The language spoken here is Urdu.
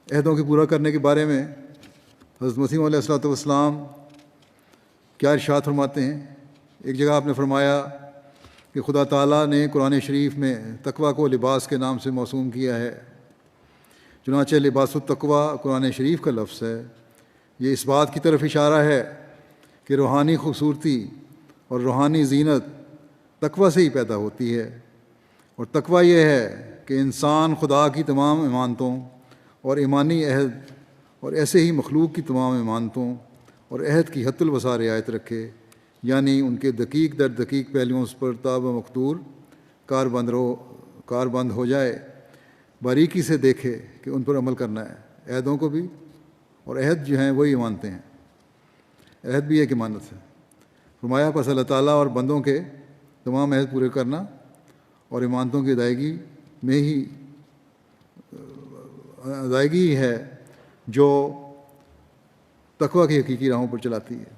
عہدوں کے پورا کرنے کے بارے میں حضرت مسیح علیہ الصلوۃ والسلام کیا ارشاد فرماتے ہیں؟ ایک جگہ آپ نے فرمایا کہ خدا تعالیٰ نے قرآن شریف میں تقویٰ کو لباس کے نام سے موسوم کیا ہے۔ چنانچہ لباس التقویٰ قرآن شریف کا لفظ ہے۔ یہ اس بات کی طرف اشارہ ہے کہ روحانی خوبصورتی اور روحانی زینت تقویٰ سے ہی پیدا ہوتی ہے، اور تقویٰ یہ ہے کہ انسان خدا کی تمام امانتوں اور ایمانی عہد اور ایسے ہی مخلوق کی تمام امانتوں اور عہد کی حد الوسع رعایت رکھے، یعنی ان کے دقیق در دقیق پہلوؤں پر تاب و مقدور کار بند ہو جائے، باریکی سے دیکھے کہ ان پر عمل کرنا ہے۔ عہدوں کو بھی، اور عہد جو ہیں وہی امانتیں ہیں، عہد بھی ایک امانت ہے۔ فرمایا پس اللہ تعالیٰ اور بندوں کے تمام عہد پورے کرنا اور ایمانتوں کی ادائیگی ہی ہے جو تقویٰ کی حقیقی راہوں پر چلاتی ہے۔